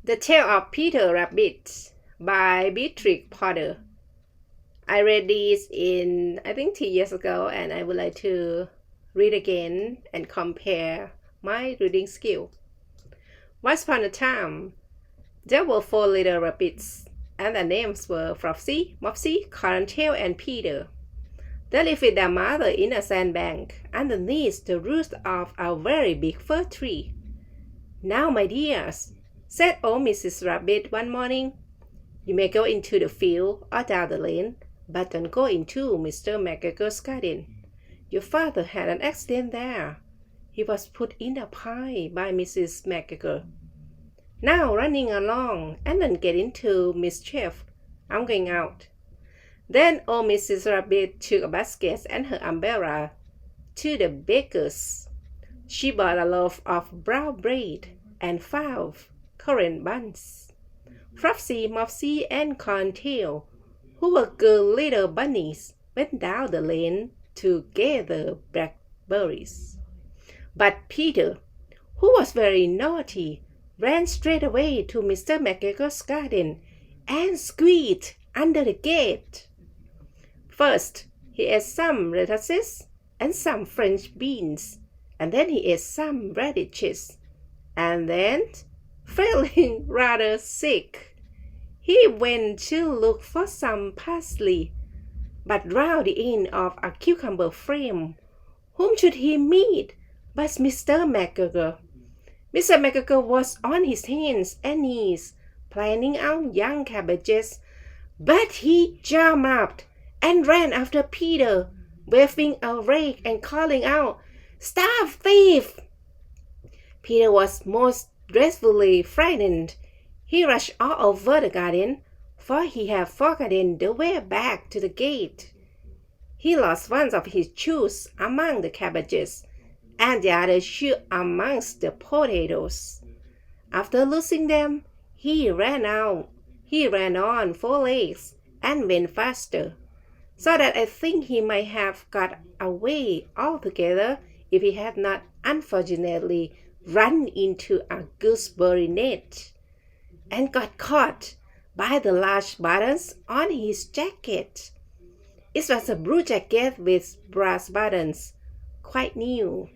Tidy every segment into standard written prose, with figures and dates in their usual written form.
The Tale of Peter Rabbit by Beatrix Potter. I read this I think 2 years ago, and I would like to read again and compare my reading skill. Once upon a time, there were 4 little rabbits, and their names were Flopsy, Mopsy, Cottontail, and Peter. They lived with their mother in a sandbank underneath the roots of a very big fir tree. "Now, my dears," said old Mrs. Rabbit one morning, "you may go into the field or down the lane, but don't go into Mr. McGregor's garden. Your father had an accident there. He was put in a pie by Mrs. McGregor. Now running along and don't get into mischief. I'm going out." Then old Mrs. Rabbit took a basket and her umbrella to the baker's. She bought a loaf of brown bread and 5 currant buns. Flopsy, Mopsy, and Cottontail, who were good little bunnies, went down the lane to gather blackberries. But Peter, who was very naughty, ran straight away to Mr. McGregor's garden and squeaked under the gate. First, he ate some lettuces and some French beans, and then he ate some radishes, and then, feeling rather sick, he went to look for some parsley. But round the end of a cucumber frame, whom should he meet but Mr. McGregor? Mr. McGregor was on his hands and knees, planting out young cabbages, but he jumped up and ran after Peter, waving a rake and calling out, "Stop, thief!" Peter was most dreadfully frightened. He rushed all over the garden, for he had forgotten the way back to the gate. He lost one of his shoes among the cabbages, and the other shoe amongst the potatoes. After losing them, he ran on 4 legs and went faster, so that I think he might have got away altogether if he had not unfortunately run into a gooseberry net and got caught by the large buttons on his jacket. It was a blue jacket with brass buttons, quite new.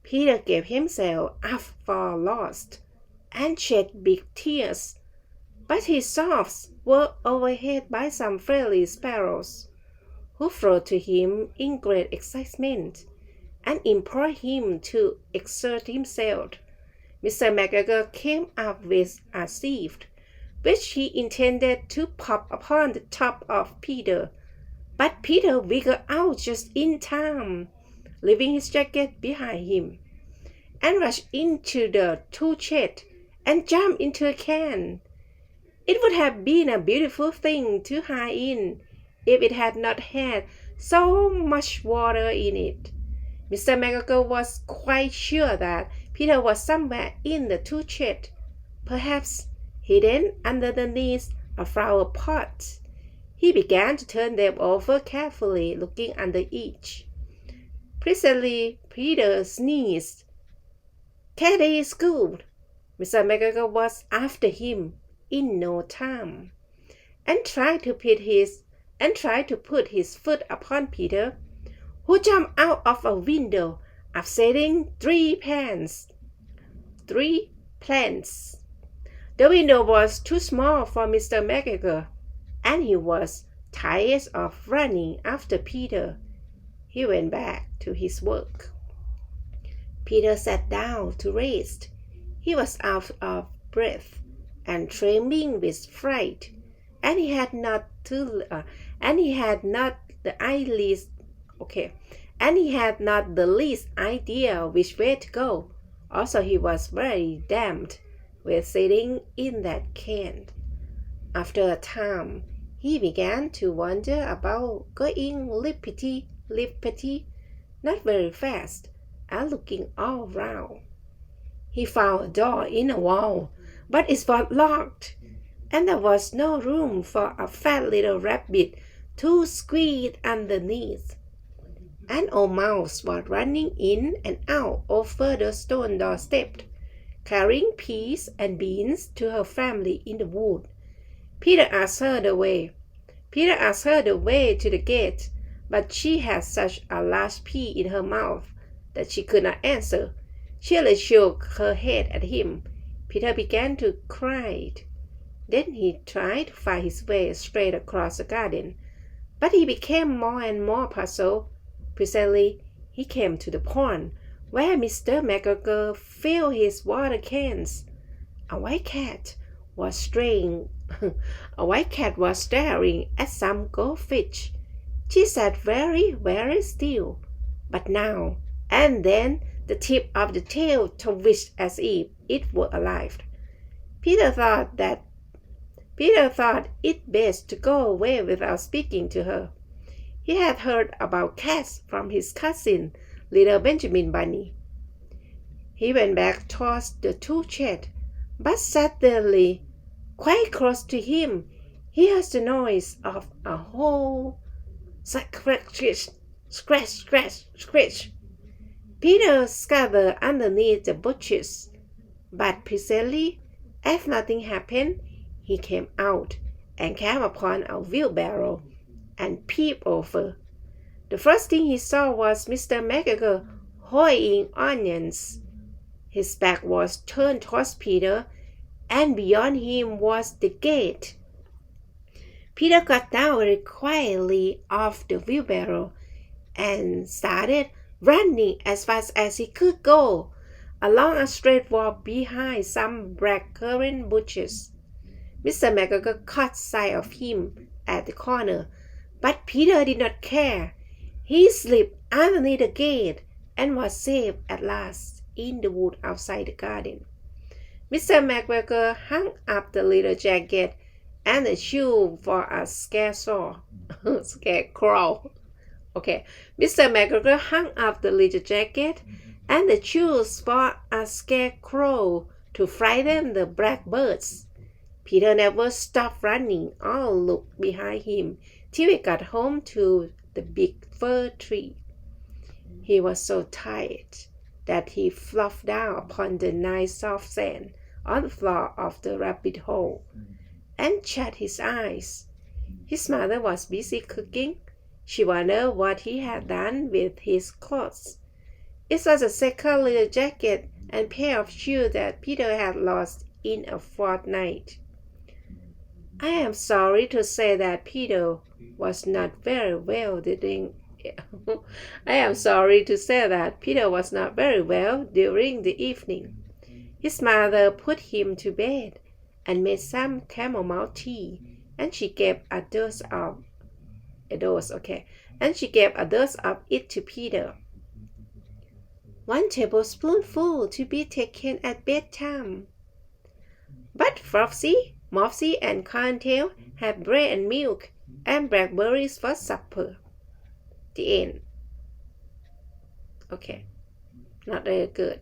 Peter gave himself up for lost and shed big tears, but his sobs were overheard by some friendly sparrows, who flew to him in great excitement and implored him to exert himself. Mr. McGregor came up with a sieve, which he intended to pop upon the top of Peter, but Peter wiggled out just in time, leaving his jacket behind him, and rushed into the tool shed and jumped into a can. It would have been a beautiful thing to hide in if it had not had so much water in it. Mr. McGregor was quite sure that Peter was somewhere in the tool shed, perhaps hidden underneath a flower pot. He began to turn them over carefully, looking under each. Presently, Peter sneezed. "Teddy scooped." Mr. McGregor was after him in no time, and tried to put his foot upon Peter, who jumped out of a window, upsetting 3 plants. The window was too small for Mr. McGregor, and he was tired of running after Peter. He went back to his work. Peter sat down to rest. He was out of breath and trembling with fright, and he had not the least idea which way to go. Also, he was very damped with sitting in that can. After a time, he began to wander about, going lippity, not very fast, and looking all round. He found a door in a wall, but it was locked, and there was no room for a fat little rabbit to squeeze underneath. An old mouse was running in and out over the stone doorstep, carrying peas and beans to her family in the wood. Peter asked her the way. Peter asked her the way to the gate, but she had such a large pea in her mouth that she could not answer. She only shook her head at him. Peter began to cry. Then he tried to find his way straight across the garden, but he became more and more puzzled. Presently he came to the pond where Mr. McGregor filled his water cans. A white cat was staring at some goldfish. She sat very, very still, but now and then the tip of the tail twitched as if it were alive. Peter thought it best to go away without speaking to her. He had heard about cats from his cousin, little Benjamin Bunny. He went back towards the tool shed, but suddenly, quite close to him, he heard the noise of a whole scratch. Peter scuttled underneath the bushes, but presently, as nothing happened, he came out and came upon a wheelbarrow and peeped over. The first thing he saw was Mr. McGregor hoeing onions. His back was turned towards Peter, and beyond him was the gate. Peter got down very quietly off the wheelbarrow and started running as fast as he could go along a straight walk behind some blackcurrant bushes. Mr. McGregor caught sight of him at the corner, but Peter did not care. He slipped underneath the gate and was safe at last in the wood outside the garden. Mr. McGregor hung up the little jacket and the shoe for a scarecrow. Okay, Mr. McGregor hung up the little jacket and the shoes for a scarecrow to frighten the blackbirds. Peter never stopped running or looked behind him till he got home to the big fir tree. He was so tired that he flopped down upon the nice soft sand on the floor of the rabbit hole and shut his eyes. His mother was busy cooking. She wondered what he had done with his clothes. It was the second little jacket and pair of shoes that Peter had lost in a fortnight. I am sorry to say that Peter was not very well during the evening. His mother put him to bed and made some chamomile tea, and she gave a dose of it to Peter. 1 tablespoonful to be taken at bedtime. But Flopsy, Mopsy, and Cottontail had bread and milk and blackberries for supper. The end. Okay, not very good.